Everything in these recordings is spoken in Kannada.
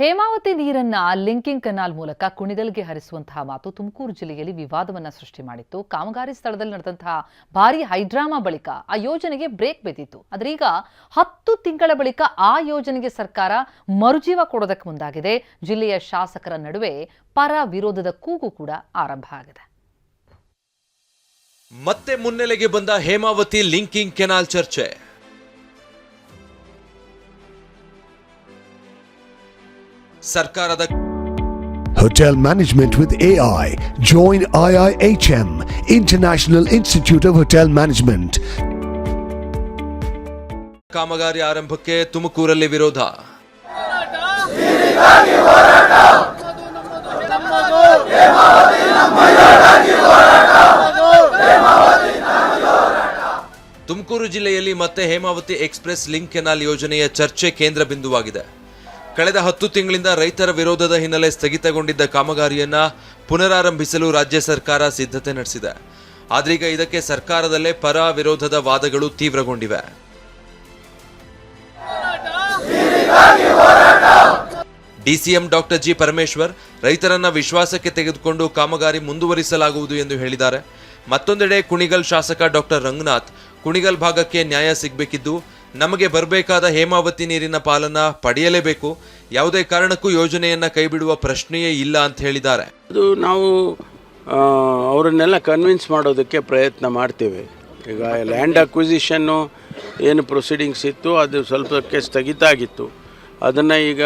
ಹೇಮಾವತಿ ನೀರನ್ನ ಲಿಂಕಿಂಗ್ ಕೆನಾಲ್ ಮೂಲಕ ಕುಣಿಗಲ್ಗೆ ಹರಿಸುವಂತಹ ಮಾತು ತುಮಕೂರು ಜಿಲ್ಲೆಯಲ್ಲಿ ವಿವಾದವನ್ನ ಸೃಷ್ಟಿ ಮಾಡಿತ್ತು. ಕಾಮಗಾರಿ ಸ್ಥಳದಲ್ಲಿ ನಡೆದಂತಹ ಭಾರಿ ಹೈಡ್ರಾಮಾ ಬಳಿಕ ಆ ಯೋಜನೆಗೆ ಬ್ರೇಕ್ ಬಿದ್ದಿತ್ತು. ಆದರೆ ಈಗ 10 ತಿಂಗಳ ಬಳಿಕ ಆ ಯೋಜನೆಗೆ ಸರ್ಕಾರ ಮರುಜೀವ ಕೊಡೋದಕ್ಕೆ ಮುಂದಾಗಿದೆ. ಜಿಲ್ಲೆಯ ಶಾಸಕರ ನಡುವೆ ಪರ ವಿರೋಧದ ಕೂಗು ಕೂಡ ಆರಂಭ ಆಗಿದೆ. ಮತ್ತೆ ಮುನ್ನೆಲೆಗೆ ಬಂದ ಹೇಮಾವತಿ ಲಿಂಕಿಂಗ್ ಕೆನಾಲ್ ಚರ್ಚೆ. ಸರ್ಕಾರದ Hotel Management with AI. Join IIHM, International Institute of Hotel Management. ಕಾಮಗಾರಿ ಆರಂಭಕ್ಕೆ ತುಮಕೂರಲ್ಲಿ ವಿರೋಧ. ತುಮಕೂರು ಜಿಲ್ಲೆಯಲ್ಲಿ ಮತ್ತೆ ಹೇಮಾವತಿ ಎಕ್ಸ್‌ಪ್ರೆಸ್ ಲಿಂಕ್ ಕೆನಾಲ್ ಯೋಜನೆಯ ಚರ್ಚೆ ಕೇಂದ್ರ ಬಿಂದುವಾಗಿದೆ. ಕಳೆದ 10 ತಿಂಗಳಿಂದ ರೈತರ ವಿರೋಧದ ಹಿನ್ನೆಲೆ ಸ್ಥಗಿತಗೊಂಡಿದ್ದ ಕಾಮಗಾರಿಯನ್ನ ಪುನರಾರಂಭಿಸಲು ರಾಜ್ಯ ಸರ್ಕಾರ ಸಿದ್ಧತೆ ನಡೆಸಿದೆ. ಆದ್ರೀಗ ಇದಕ್ಕೆ ಸರ್ಕಾರದಲ್ಲೇ ಪರ ವಿರೋಧದ ವಾದಗಳು ತೀವ್ರಗೊಂಡಿವೆ. ಡಿಸಿಎಂ ಡಾಕ್ಟರ್ ಜಿ ಪರಮೇಶ್ವರ್ ರೈತರನ್ನ ವಿಶ್ವಾಸಕ್ಕೆ ತೆಗೆದುಕೊಂಡು ಕಾಮಗಾರಿ ಮುಂದುವರಿಸಲಾಗುವುದು ಎಂದು ಹೇಳಿದ್ದಾರೆ. ಮತ್ತೊಂದೆಡೆ ಕುಣಿಗಲ್ ಶಾಸಕ ಡಾಕ್ಟರ್ ರಂಗನಾಥ್ ಕುಣಿಗಲ್ ಭಾಗಕ್ಕೆ ನ್ಯಾಯ ಸಿಗಬೇಕಿದ್ದು ನಮಗೆ ಬರಬೇಕಾದ ಹೇಮಾವತಿ ನೀರಿನ ಪಾಲನ್ನ ಪಡೆಯಲೇಬೇಕು, ಯಾವುದೇ ಕಾರಣಕ್ಕೂ ಯೋಜನೆಯನ್ನ ಕೈಬಿಡುವ ಪ್ರಶ್ನೆಯೇ ಇಲ್ಲ ಅಂತ ಹೇಳಿದ್ದಾರೆ. ಅದು ನಾವು ಅವರನ್ನೆಲ್ಲ ಕನ್ವಿನ್ಸ್ ಮಾಡೋದಕ್ಕೆ ಪ್ರಯತ್ನ ಮಾಡ್ತೇವೆ. ಈಗ ಲ್ಯಾಂಡ್ ಅಕ್ವಿಸಿಷನ್ನು ಏನು ಪ್ರೊಸೀಡಿಂಗ್ಸ್ ಇತ್ತು ಅದು ಸ್ವಲ್ಪಕ್ಕೆ ಸ್ಥಗಿತ ಆಗಿತ್ತು. ಅದನ್ನು ಈಗ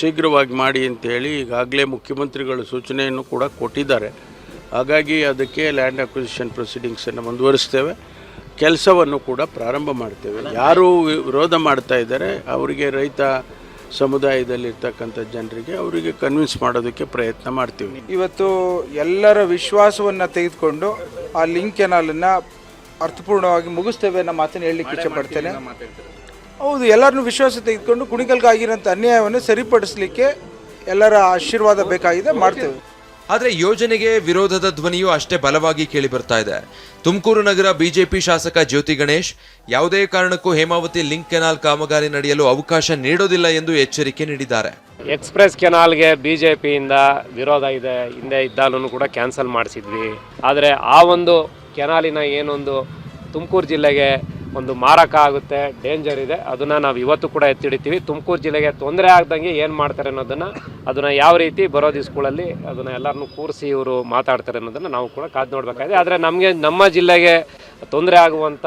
ಶೀಘ್ರವಾಗಿ ಮಾಡಿ ಅಂತೇಳಿ ಈಗಾಗಲೇ ಮುಖ್ಯಮಂತ್ರಿಗಳು ಸೂಚನೆಯನ್ನು ಕೂಡ ಕೊಟ್ಟಿದ್ದಾರೆ. ಹಾಗಾಗಿ ಅದಕ್ಕೆ ಲ್ಯಾಂಡ್ ಅಕ್ವಿಸಿಷನ್ ಪ್ರೊಸೀಡಿಂಗ್ಸನ್ನು ಮುಂದುವರಿಸ್ತೇವೆ, ಕೆಲಸವನ್ನು ಕೂಡ ಪ್ರಾರಂಭ ಮಾಡ್ತೇವೆ. ಯಾರು ವಿರೋಧ ಮಾಡ್ತಾ ಇದ್ದಾರೆ ಅವರಿಗೆ, ರೈತ ಸಮುದಾಯದಲ್ಲಿರ್ತಕ್ಕಂಥ ಜನರಿಗೆ ಅವರಿಗೆ ಕನ್ವಿನ್ಸ್ ಮಾಡೋದಕ್ಕೆ ಪ್ರಯತ್ನ ಮಾಡ್ತೀವಿ. ಇವತ್ತು ಎಲ್ಲರ ವಿಶ್ವಾಸವನ್ನು ತೆಗೆದುಕೊಂಡು ಆ ಲಿಂಕ್ ಕೆನಾಲನ್ನು ಅರ್ಥಪೂರ್ಣವಾಗಿ ಮುಗಿಸ್ತೇವೆ ಅನ್ನೋ ಮಾತನ್ನು ಹೇಳಲಿಕ್ಕೆ ಇಷ್ಟಪಡ್ತೇನೆ. ಹೌದು, ಎಲ್ಲರನ್ನೂ ವಿಶ್ವಾಸ ತೆಗೆದುಕೊಂಡು ಕುಣಿಗಲ್ಗಾಗಿರೋಂಥ ಅನ್ಯಾಯವನ್ನು ಸರಿಪಡಿಸಲಿಕ್ಕೆ ಎಲ್ಲರ ಆಶೀರ್ವಾದ ಬೇಕಾಗಿದೆ, ಮಾಡ್ತೇವೆ. ಆದರೆ ಯೋಜನೆಗೆ ವಿರೋಧದ ಧ್ವನಿಯೂ ಅಷ್ಟೇ ಬಲವಾಗಿ ಕೇಳಿ ಬರ್ತಾ ಇದೆ. ತುಮಕೂರು ನಗರ ಬಿಜೆಪಿ ಶಾಸಕ ಜ್ಯೋತಿ ಗಣೇಶ್ ಯಾವುದೇ ಕಾರಣಕ್ಕೂ ಹೇಮಾವತಿ ಲಿಂಕ್ ಕೆನಾಲ್ ಕಾಮಗಾರಿ ನಡೆಯಲು ಅವಕಾಶ ನೀಡೋದಿಲ್ಲ ಎಂದು ಎಚ್ಚರಿಕೆ ನೀಡಿದ್ದಾರೆ. ಎಕ್ಸ್‌ಪ್ರೆಸ್ ಕೆನಾಲ್ಗೆ ಬಿಜೆಪಿಯಿಂದ ವಿರೋಧ ಇದೆ, ಹಿಂದೆ ಇದ್ದಾನು ಕೂಡ ಕ್ಯಾನ್ಸಲ್ ಮಾಡಿಸಿದ್ವಿ. ಆದರೆ ಆ ಒಂದು ಕೆನಾಲಿನ ಏನೊಂದು ತುಮಕೂರು ಜಿಲ್ಲೆಗೆ ಒಂದು ಮಾರಕ ಆಗುತ್ತೆ, ಡೇಂಜರ್ ಇದೆ, ಅದನ್ನು ನಾವು ಇವತ್ತು ಕೂಡ ಎತ್ತಿಡಿತೀವಿ. ತುಮಕೂರು ಜಿಲ್ಲೆಗೆ ತೊಂದರೆ ಆಗ್ದಂಗೆ ಏನು ಮಾಡ್ತಾರೆ ಅದನ್ನು ಯಾವ ರೀತಿ ಬರೋ ದಿವಸಗಳಲ್ಲಿ ಅದನ್ನು ಎಲ್ಲರನ್ನೂ ಕೂರಿಸಿ ಇವರು ಮಾತಾಡ್ತಾರೆ ಅನ್ನೋದನ್ನು ನಾವು ಕೂಡ ಕಾದು ನೋಡಬೇಕಾಗಿದೆ. ಆದರೆ ನಮಗೆ ನಮ್ಮ ಜಿಲ್ಲೆಗೆ ತೊಂದರೆ ಆಗುವಂಥ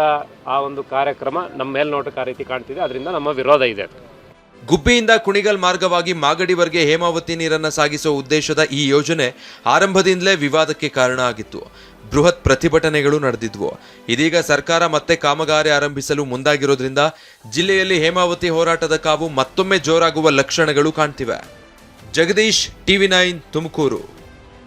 ಆ ಒಂದು ಕಾರ್ಯಕ್ರಮ ನಮ್ಮ ಮೇಲ್ನೋಟಕ್ಕೆ ಆ ರೀತಿ ಕಾಣ್ತಿದೆ, ಅದರಿಂದ ನಮ್ಮ ವಿರೋಧ ಇದೆ. ಗುಬ್ಬಿಯಿಂದ ಕುಣಿಗಲ್ ಮಾರ್ಗವಾಗಿ ಮಾಗಡಿವರೆಗೆ ಹೇಮಾವತಿ ನೀರನ್ನು ಸಾಗಿಸುವ ಉದ್ದೇಶದ ಈ ಯೋಜನೆ ಆರಂಭದಿಂದಲೇ ವಿವಾದಕ್ಕೆ ಕಾರಣ ಆಗಿತ್ತು. ಬೃಹತ್ ಪ್ರತಿಭಟನೆಗಳು ನಡೆದಿದ್ವು. ಇದೀಗ ಸರ್ಕಾರ ಮತ್ತೆ ಕಾಮಗಾರಿ ಆರಂಭಿಸಲು ಮುಂದಾಗಿರೋದ್ರಿಂದ ಜಿಲ್ಲೆಯಲ್ಲಿ ಹೇಮಾವತಿ ಹೋರಾಟದ ಕಾವು ಮತ್ತೊಮ್ಮೆ ಜೋರಾಗುವ ಲಕ್ಷಣಗಳು ಕಾಣ್ತಿವೆ. ಜಗದೀಶ್, ಟಿವಿ9 ತುಮಕೂರು.